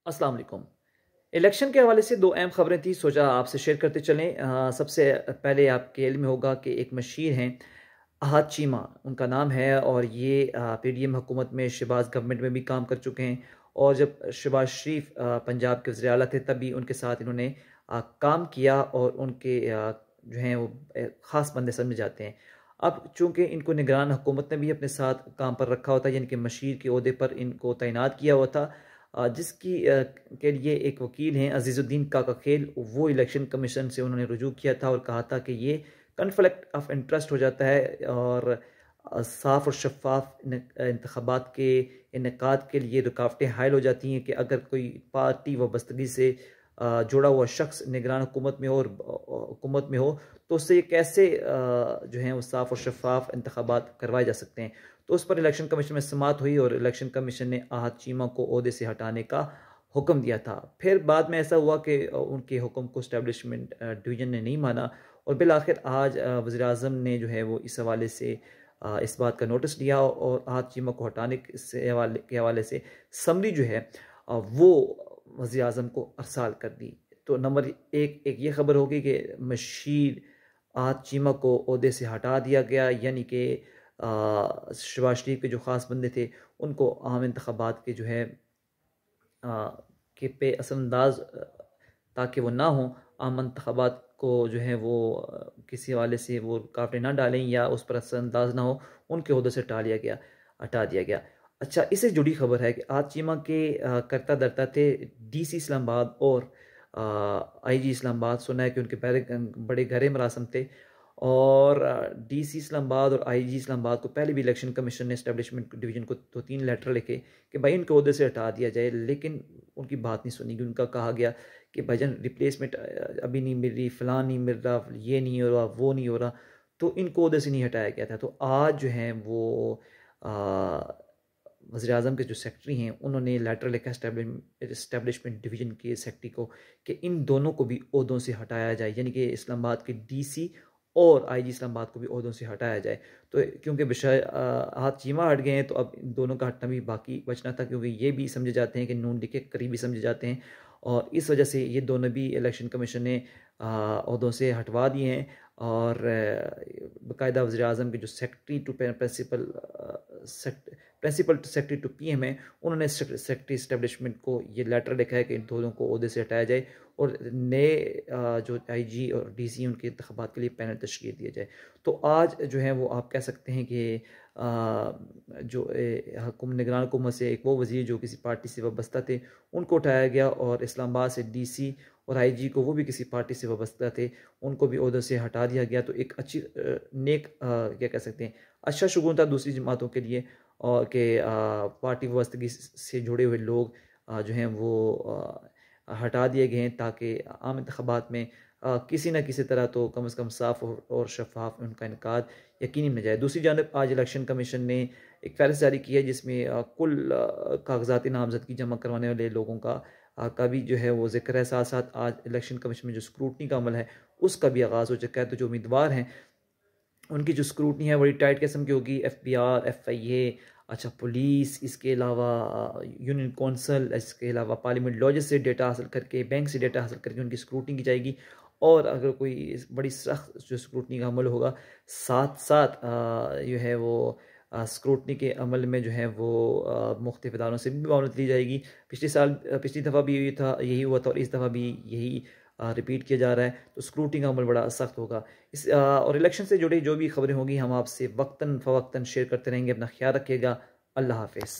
अस्सलाम वालेकुम। इलेक्शन के हवाले से दो अहम खबरें थी, सोचा आपसे शेयर करते चलें। सबसे पहले आपके इल्म में होगा कि एक मशीर हैं अहाद चीमा उनका नाम है, और ये पीडीएम हुकूमत में शहबाज गवर्नमेंट में भी काम कर चुके हैं। और जब शहबाज शरीफ पंजाब के वज़ीर आला थे तभी उनके साथ इन्होंने काम किया, और उनके जो हैं वो ख़ास बंदे समझे जाते हैं। अब चूँकि इनको निगरान हुकूमत ने भी अपने साथ काम पर रखा होता है, यानी कि मशीर के ओहदे पर इनको तैनात किया हुआ था, जिसकी के लिए एक वकील हैं अजीज़ुद्दीन काका खेल, वो इलेक्शन कमीशन से उन्होंने रुजू किया था और कहा था कि ये कन्फ्लिक्ट ऑफ इंटरेस्ट हो जाता है, और साफ़ और शफाफ इंतखाबात के इनेकाद के लिए रुकावटें हायल हो जाती हैं कि अगर कोई पार्टी वाबस्तगी से जुड़ा हुआ शख्स निगरान हुकूमत में हो और हुकूमत में हो, तो उससे ये कैसे जो हैं वो साफ़ और शफाफ इंतखाबात करवाए जा सकते हैं। तो उस पर इलेक्शन कमीशन में समाअत हुई और इलेक्शन कमीशन ने अहाद चीमा को ओहदे से हटाने का हुक्म दिया था। फिर बाद में ऐसा हुआ कि उनके हुक्म को इस्टेब्लिशमेंट डिवीज़न ने नहीं माना, और बिल-आखिर आज वज़ीर-ए-आज़म ने जो है वो इस हवाले से इस बात का नोटिस लिया, और अहाद चीमा को हटाने के हवाले से समरी जो है वो वज़ीर-ए-आज़म को अरसाल कर दी। तो नंबर एक ये खबर होगी कि मशीर अहाद चीमा को ओहदे से हटा दिया गया, यानी कि शहबाज शरीफ के जो ख़ास बंदे थे उनको आम इंतखाबात के जो है के पे असरअंदाज ताकि वो ना हो, आम इंतखाबात को जो है वो किसी हवाले से वो रुकावटें ना डालें या उस पर असरअंदाज ना हो, उनके ओहदे से हटा दिया गया। अच्छा, इससे जुड़ी खबर है कि आज चीमा के करता धरता थे डीसी इस्लामाबाद और आईजी इस्लामाबाद। सुना है कि उनके बड़े गहरे मरासम थे, और डीसी इस्लामाबाद और आईजी इस्लामाबाद को पहले भी इलेक्शन कमीशन ने एस्टेब्लिशमेंट डिवीज़न को 2-3 लेटर लिखे कि भाई इनके ओहदे से हटा दिया जाए, लेकिन उनकी बात नहीं सुनी गई। उनका कहा गया कि भाईजान रिप्लेसमेंट अभी नहीं मिल रही, फ़लाँ नहीं मिल रहा, ये नहीं हो रहा, वो नहीं हो रहा, तो इनको ओहदे से नहीं हटाया गया था। तो आज जो हैं वो वज़ीर-ए-आज़म के जो सेक्रेटरी हैं उन्होंने लेटर लिखा एस्टेब्लिशमेंट डिवीज़न के सेक्रेटरी को कि इन दोनों को भी ओहदों से हटाया जाए, यानी कि इस्लामाबाद के डीसी और आईजी इस्लामाबाद को भी ओहदों से हटाया जाए। तो क्योंकि विषय अहाद चीमा हट गए हैं, तो अब इन दोनों का हटना भी बाकी बचना था, क्योंकि ये भी समझे जाते हैं कि नून लीग के करीबी समझे जाते हैं, और इस वजह से ये दोनों भी इलेक्शन कमीशन ने ओहदों से हटवा दिए हैं। और बाकायदा वज़ीर-ए-आज़म के जो secretary to principal secretary to PM है, उन्होंने सेक्रेटरी इस्टेब्लिशमेंट को ये लेटर लिखा है कि इन दोनों को ओहदे से हटाया जाए, और नए जो आईजी और डीसी उनके इंतखाबात के लिए पैनल तश्कील दिया जाए। तो आज जो है वो आप कह सकते हैं कि जो निगरान हुकूमत से एक वो वज़ीर जो किसी पार्टी से वाबस्ता थे उनको उठाया गया, और इस्लामाबाद से डीसी और आईजी को वो भी किसी पार्टी से वाबस्ता थे उनको भी ओहदे से हटा दिया गया। तो एक अच्छी नेक क्या कह सकते हैं अच्छा शुगुन था दूसरी जमातों के लिए, और कि पार्टी वाबस्तगी से जुड़े हुए लोग जो हैं वो हटा दिए गए हैं, ताकि आम इंतखाबात में किसी न किसी तरह तो कम से कम साफ़ और शफाफ उनका इनकाद यकीनी में जाए। दूसरी जानब आज इलेक्शन कमीशन ने एक फ़हरिस्त जारी की है, जिसमें कुल कागज़ाती नामज़दगी जमा करवाने वाले लोगों का भी जो है वो ज़िक्र है। साथ साथ आज इलेक्शन कमीशन में जो स्क्रूटनी का अमल है उसका भी आगाज़ हो चुका है। तो जो उम्मीदवार हैं उनकी जो स्क्रूटनी है बड़ी टाइट किस्म की होगी। FBI, FIA, अच्छा पुलिस, इसके अलावा यूनियन कौंसल, इसके अलावा पार्लियामेंट लॉज से डेटा हासिल करके, बैंक से डेटा हासिल करके उनकी स्क्रूटनी की जाएगी। और अगर कोई बड़ी सख्त जो स्क्रूटनी का अमल होगा, साथ साथ जो है वो स्क्रूटनी के अमल में जो है वो मुख्तलिफ इदारों से भी मामलत ली जाएगी। पिछली दफ़ा भी यही हुआ था, और इस दफ़ा भी यही रिपीट किया जा रहा है। तो स्क्रूटनी का अमल बड़ा सख्त होगा। और इलेक्शन से जुड़ी जो भी खबरें होंगी हम आपसे वक्तन फ़वक्तन शेयर करते रहेंगे। अपना ख्याल रखिएगा। अल्लाह हाफ़िज़।